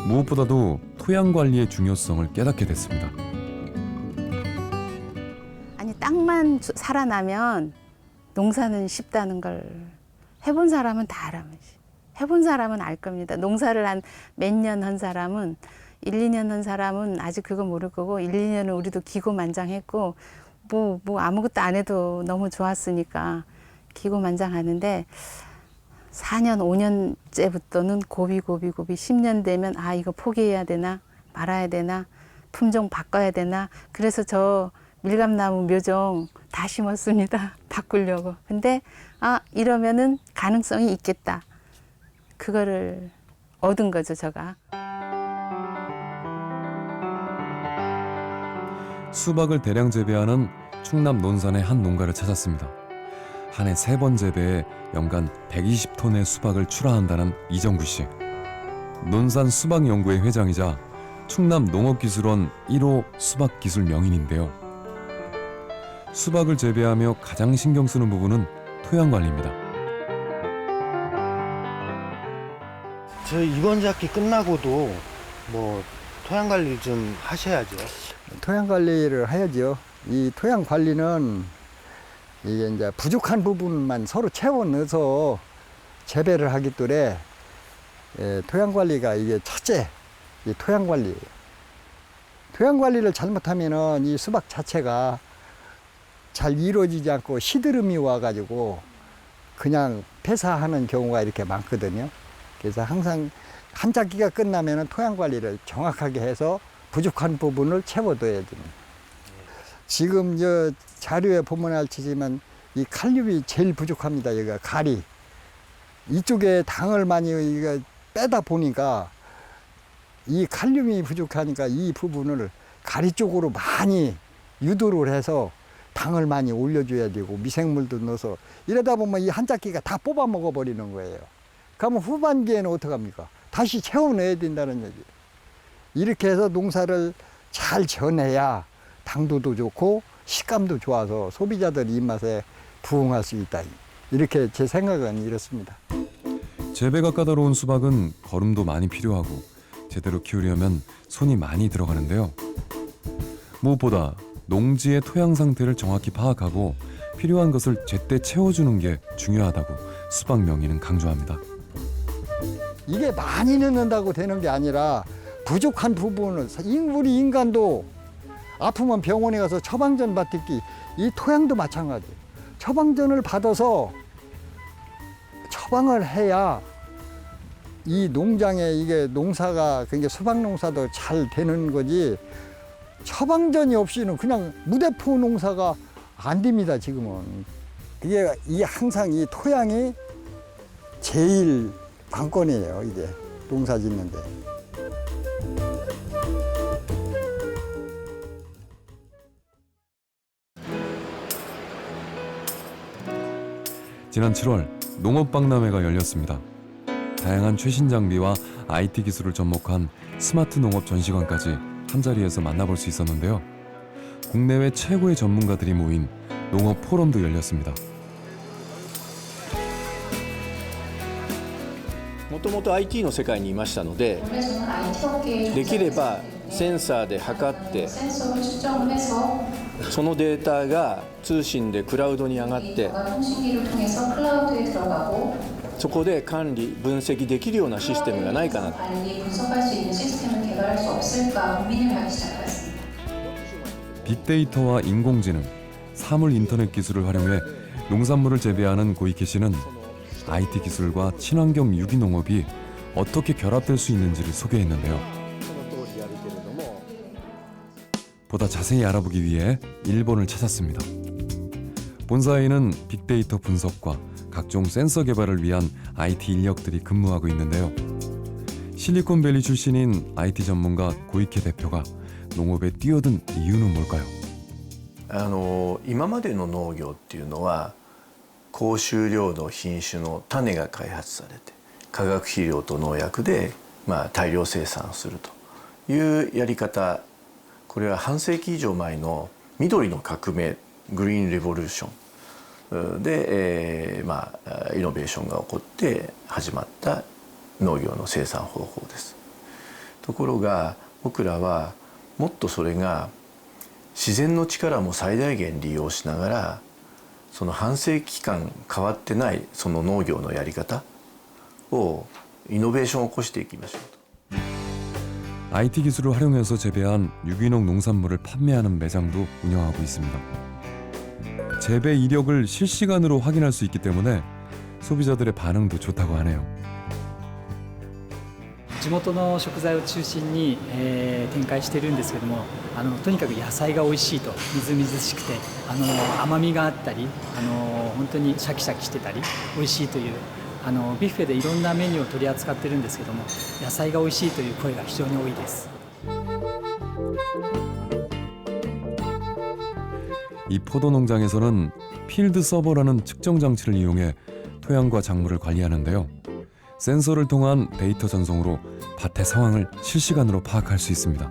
무엇보다도 토양 관리의 중요성을 깨닫게 됐습니다. 아니 땅만 살아나면 농사는 쉽다는 걸 해본 사람은 다 알아. 해본 사람은 알 겁니다. 농사를 한 몇 년 한 사람은 1, 2년 한 사람은 아직 그거 모를 거고 1, 2년은 우리도 기고만장했고 뭐 아무것도 안 해도 너무 좋았으니까 기고만장하는데 4년, 5년째부터는 고비 10년 되면 아 이거 포기해야 되나 말아야 되나 품종 바꿔야 되나 그래서 저 밀감나무 묘종 다 심었습니다. 바꾸려고. 근데 아 이러면은 가능성이 있겠다. 그거를 얻은 거죠, 제가. 수박을 대량 재배하는 충남 논산의 한 농가를 찾았습니다. 한 해 3번 재배에 연간 120톤의 수박을 출하한다는 이정구 씨. 논산 수박연구회 회장이자 충남 농업기술원 1호 수박기술 명인인데요. 수박을 재배하며 가장 신경 쓰는 부분은 토양 관리입니다. 저 이번 작기 끝나고도 뭐 토양 관리 좀 하셔야죠. 토양 관리를 해야죠. 이 토양 관리는 이게 이제 부족한 부분만 서로 채워 넣어서 재배를 하기 때문에 토양 관리가 이게 첫째 이 토양 관리예요. 토양 관리를 잘못하면은 이 수박 자체가 잘 이루어지지 않고 시드름이 와가지고 그냥 폐사하는 경우가 이렇게 많거든요. 그래서 항상 한 작기가 끝나면은 토양 관리를 정확하게 해서 부족한 부분을 채워둬야 됩니다. 지금 저 자료에 보면 알지만 이 칼륨이 제일 부족합니다. 여기가 가리. 이쪽에 당을 많이 이거 빼다 보니까 이 칼륨이 부족하니까 이 부분을 가리 쪽으로 많이 유도를 해서 당을 많이 올려줘야 되고 미생물도 넣어서 이러다 보면 이 한 작기가 다 뽑아 먹어버리는 거예요. 그러면 후반기에는 어떡합니까? 다시 채워넣어야 된다는 얘기예요. 이렇게 해서 농사를 잘 지어내야 당도도 좋고 식감도 좋아서 소비자들 입맛에 부응할 수 있다. 이렇게 제 생각은 이렇습니다. 재배가 까다로운 수박은 거름도 많이 필요하고 제대로 키우려면 손이 많이 들어가는데요. 무엇보다 농지의 토양 상태를 정확히 파악하고 필요한 것을 제때 채워주는 게 중요하다고 수박 명인은 강조합니다. 이게 많이 넣는다고 되는 게 아니라 부족한 부분을 우리 인간도 아프면 병원에 가서 처방전 받듣기 이 토양도 마찬가지. 처방전을 받아서 처방을 해야 이 농장에 이게 농사가 그러니까 수박 농사도 잘 되는 거지 처방전이 없이는 그냥 무대포 농사가 안 됩니다 지금은. 이게 항상 이 토양이 제일 관건이에요 이게 농사 짓는데. 지난 7월 농업박람회가 열렸습니다. 다양한 최신 장비와 IT 기술을 접목한 스마트 농업 전시관까지 한자리에서 만나볼 수 있었는데요. 국내외 최고의 전문가들이 모인 농업 포럼도 열렸습니다. もともと IT の世界にいましたので、できればセンサーで測ってそのデータが通信でクラウドに上がってそこで管理分析できるようなシステムがないかなと。빅데이터와 인공지능, 사물 인터넷 기술을 활용해 농산물을 재배하는 고이케 씨는 IT 기술과 친환경 유기농업이 어떻게 결합될 수 있는지를 소개했는데요. 보다 자세히 알아보기 위해 일본을 찾았습니다. 본사에는 빅데이터 분석과 각종 센서 개발을 위한 IT 인력들이 근무하고 있는데요. 실리콘밸리 출신인 IT 전문가 고이케 대표가 농업에 뛰어든 이유는 뭘까요? 今までの農業っていうのは高収量の品種の種が開発されて化学肥料と農薬で大量生産するというやり方、これは半世紀以上前の緑の革命グリーンレボリューションで、イノベーションが起こって始まった農業の生産方法です。ところが僕らはもっとそれが自然の力も最大限利用しながらその半世紀間変わってないその農業のやり方をイノベーションを起こしていきましょうと。 IT 기술을 활용해서 재배한 유기농 농산물을 판매하는 매장도 운영하고 있습니다. 재배 이력을 실시간으로 확인할 수 있기 때문에 소비자들의 반응도 좋다고 하네요. 地元の食材を中心に、展開しているんですけども、とにかく野菜が美味しいと、みずみずしくて甘みがあったり、本当にシャキシャキしてたり美味しいという、ビュッフェでいろんなメニューを取り扱ってるんですけども、野菜が美味しいという声が非常に多いです。 이 포도 농장에서는 필드 서버라는 측정 장치를 이용해 토양과 작물을 관리하는데요. 센서를 통한 데이터 전송으로 밭의 상황을 실시간으로 파악할 수 있습니다.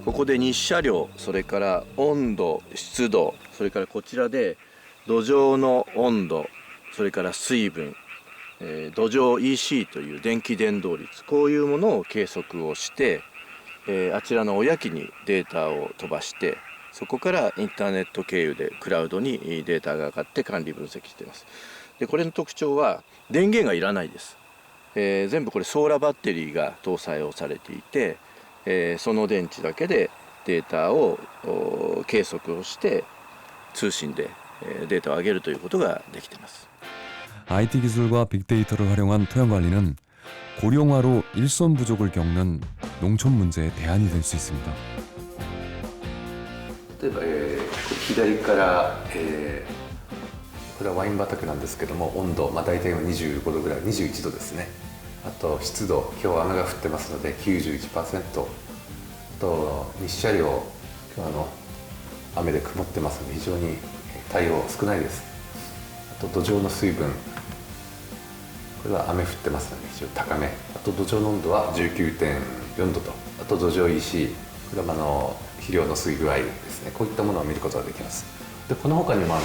ここで日射量、それから温度、湿度、それからこちらで土壌の温度、それから水分、土壌 EC という電気伝導率、こういうものを計測をして、あちらの親機にデータを飛ばして、そこからインターネット経由でクラウドにデータが上がって管理分析しています。でこれの特徴は電源がいらないです。全部これソーラーバッテリーが搭載をされていて、その電池だけでデータを計測をして通信でデータを上げるということができています。 IT 기술과 빅데이터를 활용한 토양 관리는 고령화로 일손 부족을 겪는 농촌 문제의 대안이 될 수 있습니다. 例えば、左から、これはワイン畑なんですけども、温度、大体25度ぐらい、21度ですね。あと湿度、今日は雨が降ってますので 91%。と日射量、今日は雨で曇ってますので非常に太陽少ないです。あと土壌の水分、これは雨降ってますので非常に高め。あと土壌の温度は 19.4 度と、あと土壌 EC、これは肥料の吸い具合ですね。こういったものを見ることができます。でこの他にも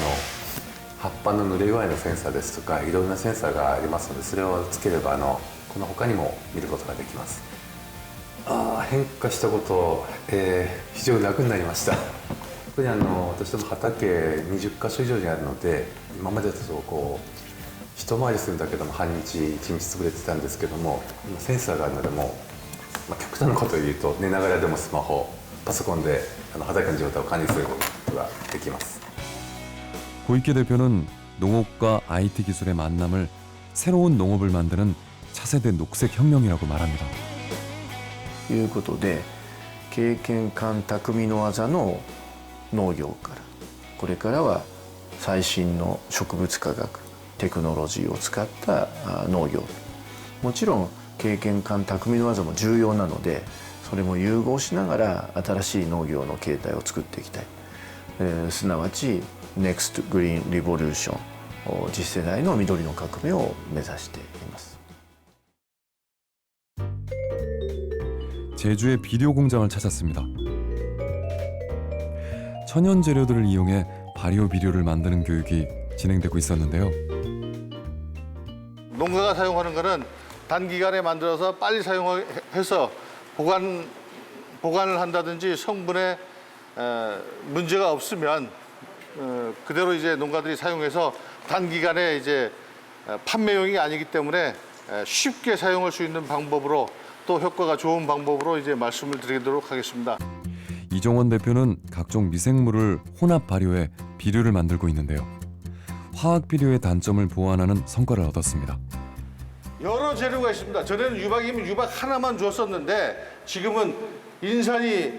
葉っぱの濡れ具合のセンサーですとかいろんなセンサーがありますので、それをつければこの他にも見ることができます。変化したこと、非常に楽になりました。特に私ども畑20カ所以上にあるので、今までだと一回りするだけでも半日1日潰れてたんですけども、今センサーがあるのでも極端なことを言うと寝ながらでもスマホ、パソコンで畑の状態を管理することができます。 고이케 대표는 농업과 IT 기술의 만남을 새로운 농업을 만드는 차세대 녹색 혁명이라고 말합니다. いうことで経験官匠の技の農業からこれからは最新の植物科学テクノロジーを使った農業もちろん経験官匠の技も重要なのでそれも融合しながら新しい農業の形態を作っていきたい、すなわち NEXT Green Revolution 次世代の緑の革命を目指しています。 제주의 비료 공장을 찾았습니다. 천연 재료들을 이용해 발효 비료를 만드는 교육이 진행되고 있었는데요. 농가가 사용하는 거는 단기간에 만들어서 빨리 사용해서 보관을 한다든지 성분에 문제가 없으면 그대로 이제 농가들이 사용해서 단기간에 이제 판매용이 아니기 때문에 쉽게 사용할 수 있는 방법으로 또 효과가 좋은 방법으로 이제 말씀을 드리도록 하겠습니다. 이종원 대표는 각종 미생물을 혼합 발효해 비료를 만들고 있는데요. 화학 비료의 단점을 보완하는 성과를 얻었습니다. 여러 재료가 있습니다. 전에는 유박이면 유박 하나만 줬었는데 지금은 인산이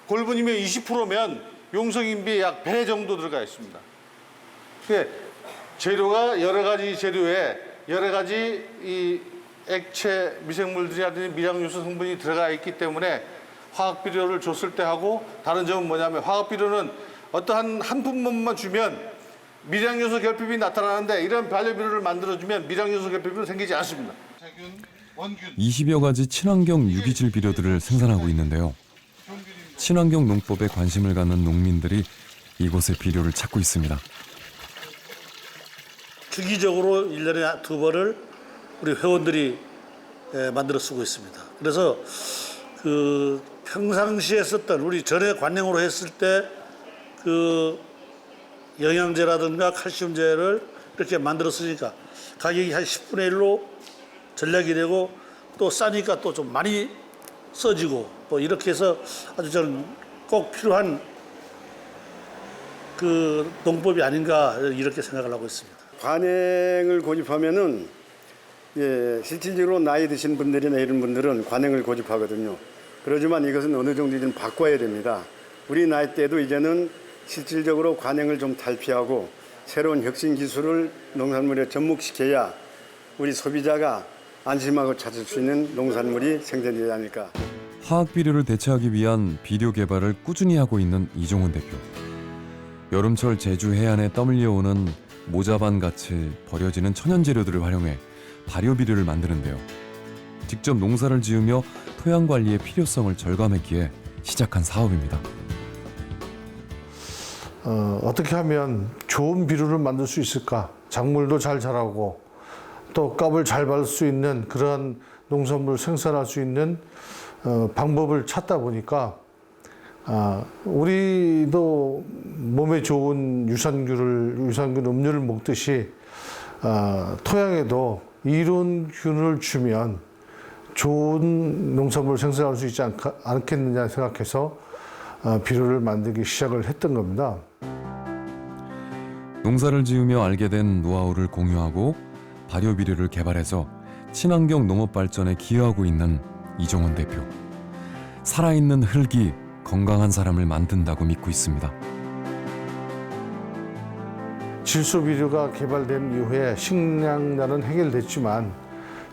골분이면 20%면 용성인비 약 배 정도 들어가 있습니다. 재료가 여러 가지 재료에 여러 가지 이 액체 미생물들이라든지 미량요소 성분이 들어가 있기 때문에 화학 비료를 줬을 때 하고 다른 점은 뭐냐면 화학 비료는 어떠한 한 품목만 주면 미량요소 결핍이 나타나는데 이런 발효 비료를 만들어주면 미량요소 결핍은 생기지 않습니다. 20여 가지 친환경 유기질 비료들을 생산하고 있는데요. 친환경 농법에 관심을 갖는 농민들이 이곳의 비료를 찾고 있습니다. 주기적으로 1년에 2번을 우리 회원들이 만들어 쓰고 있습니다. 그래서 그 평상시에 썼던 우리 전에 관행으로 했을 때 그 영양제라든가 칼슘제를 이렇게 만들어 쓰니까 가격이 한 10분의 1로 전략이 되고 또 싸니까 또 좀 많이 써지고 뭐 이렇게 해서 아주 저는 꼭 필요한 그 농법이 아닌가 이렇게 생각을 하고 있습니다. 관행을 고집하면은 실질적으로 나이 드신 분들이나 이런 분들은 관행을 고집하거든요. 그렇지만 이것은 어느 정도 좀 바꿔야 됩니다. 우리 나이 때도 이제는 실질적으로 관행을 좀 탈피하고 새로운 혁신 기술을 농산물에 접목시켜야 우리 소비자가 안심하고 찾을 수 있는 농산물이 생산되지 않을까. 화학 비료를 대체하기 위한 비료 개발을 꾸준히 하고 있는 이종원 대표. 여름철 제주 해안에 떠밀려오는 모자반 같이 버려지는 천연 재료들을 활용해 발효 비료를 만드는데요. 직접 농사를 지으며 토양 관리의 필요성을 절감했기에 시작한 사업입니다. 어떻게 하면 좋은 비료를 만들 수 있을까? 작물도 잘 자라고 또 값을 잘 받을 수 있는 그러한 농산물을 생산할 수 있는 방법을 찾다 보니까 우리도 몸에 좋은 유산균 음료를 먹듯이 토양에도 이런 균을 주면 좋은 농산물을 생산할 수 있지 않겠느냐 생각해서 비료를 만들기 시작을 했던 겁니다. 농사를 지으며 알게 된 노하우를 공유하고 발효 비료를 개발해서 친환경 농업 발전에 기여하고 있는 이종원 대표. 살아있는 흙이 건강한 사람을 만든다고 믿고 있습니다. 질소 비료가 개발된 이후에 식량난은 해결됐지만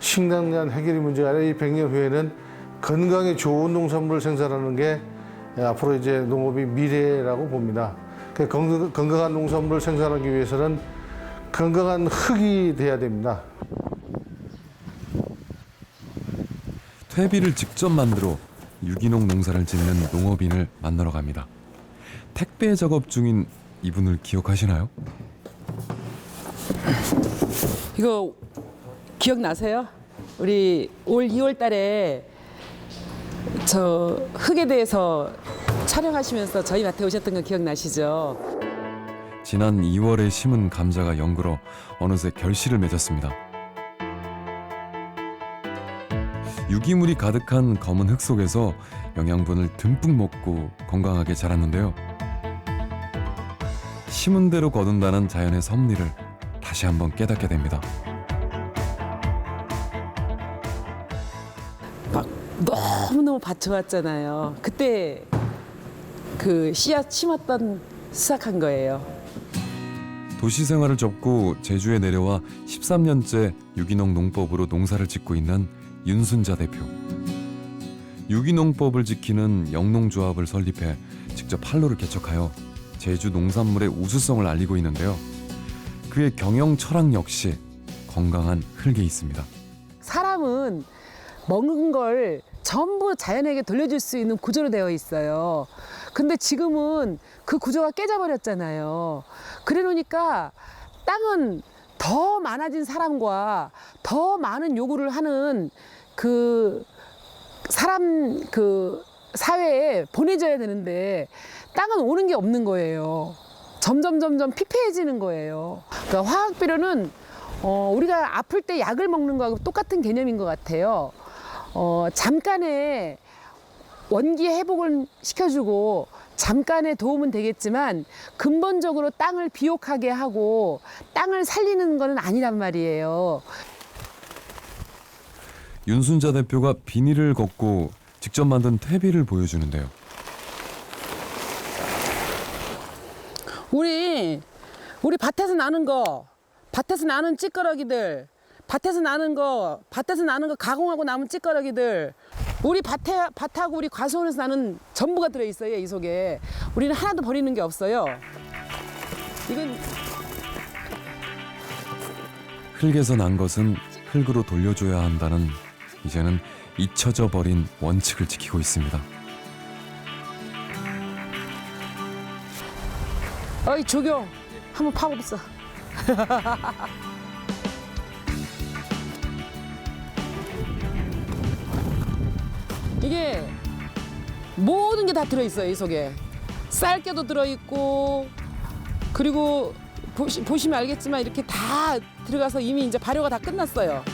식량난 해결이 문제가 아니라 이 100년 후에는 건강에 좋은 농산물을 생산하는 게 앞으로 이제 농업의 미래라고 봅니다. 건강한 농산물을 생산하기 위해서는 건강한 흙이 돼야 됩니다. 퇴비를 직접 만들어 유기농 농사를 짓는 농업인을 만나러 갑니다. 택배 작업 중인 이분을 기억하시나요? 이거 기억나세요? 우리 올 2월 달에 저 흙에 대해서 촬영하시면서 저희 밭에 오셨던 거 기억나시죠? 지난 2월에 심은 감자가 연글어 어느새 결실을 맺었습니다. 유기물이 가득한 검은 흙 속에서 영양분을 듬뿍 먹고 건강하게 자랐는데요. 심은 대로 거둔다는 자연의 섭리를 다시 한번 깨닫게 됩니다. 너무너무 밭 좋았잖아요. 그때 그 씨앗 심었던 수확한 거예요. 도시 생활을 접고 제주에 내려와 13년째 유기농 농법으로 농사를 짓고 있는 윤순자 대표. 유기농법을 지키는 영농조합을 설립해 직접 판로를 개척하여 제주 농산물의 우수성을 알리고 있는데요. 그의 경영 철학 역시 건강한 흙에 있습니다. 사람은 먹는 걸 전부 자연에게 돌려줄 수 있는 구조로 되어 있어요. 근데 지금은 그 구조가 깨져버렸잖아요. 그래 놓으니까 땅은 더 많아진 사람과 더 많은 요구를 하는 그 사람 그 사회에 보내줘야 되는데 땅은 오는 게 없는 거예요. 점점 피폐해지는 거예요. 그러니까 화학 비료는 우리가 아플 때 약을 먹는 거하고 똑같은 개념인 것 같아요. 잠깐의 원기 회복을 시켜주고 잠깐의 도움은 되겠지만 근본적으로 땅을 비옥하게 하고 땅을 살리는 거는 아니란 말이에요. 윤순자 대표가 비닐을 걷고 직접 만든 퇴비를 보여주는데요. 우리 밭에서 나는 거, 밭에서 나는 찌꺼러기들, 밭에서 나는 거 가공하고 남은 찌꺼러기들, 우리 밭하고 우리 과수원에서 나는 전부가 들어있어요, 이 속에. 우리는 하나도 버리는 게 없어요. 이건 흙에서 난 것은 흙으로 돌려줘야 한다는 이제는 잊혀져 버린 원칙을 지키고 있습니다. 어이 조경 한번 파봅시다. 이게 모든 게 다 들어있어요, 이 속에. 쌀깨도 들어있고, 그리고 보시면 알겠지만 이렇게 다 들어가서 이미 이제 발효가 다 끝났어요.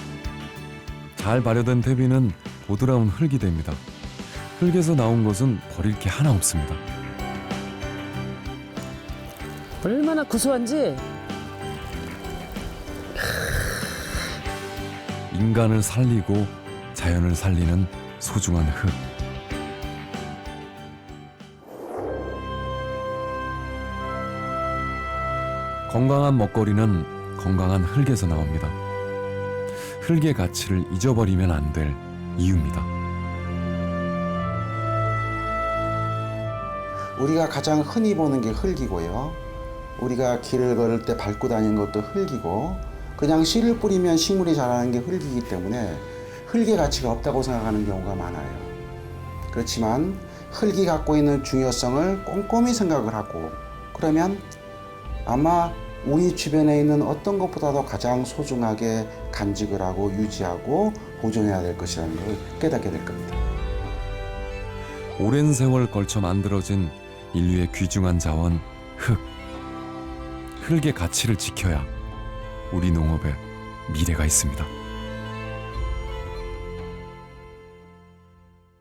잘 발효된 퇴비는 보드라운 흙이 됩니다. 흙에서 나온 것은 버릴 게 하나 없습니다. 얼마나 구수한지. 인간을 살리고 자연을 살리는 소중한 흙. 건강한 먹거리는 건강한 흙에서 나옵니다. 흙의 가치를 잊어버리면 안 될 이유입니다. 우리가 가장 흔히 보는 게 흙이고요. 우리가 길을 걸을 때 밟고 다니는 것도 흙이고, 그냥 씨를 뿌리면 식물이 자라는 게 흙이기 때문에 흙의 가치가 없다고 생각하는 경우가 많아요. 그렇지만 흙이 갖고 있는 중요성을 꼼꼼히 생각을 하고, 그러면 아마 우리 주변에 있는 어떤 것보다도 가장 소중하게 간직을 하고 유지하고 보존해야 될 것이라는 걸 깨닫게 될 겁니다. 오랜 세월 걸쳐 만들어진 인류의 귀중한 자원 흙. 흙의 가치를 지켜야 우리 농업에 미래가 있습니다.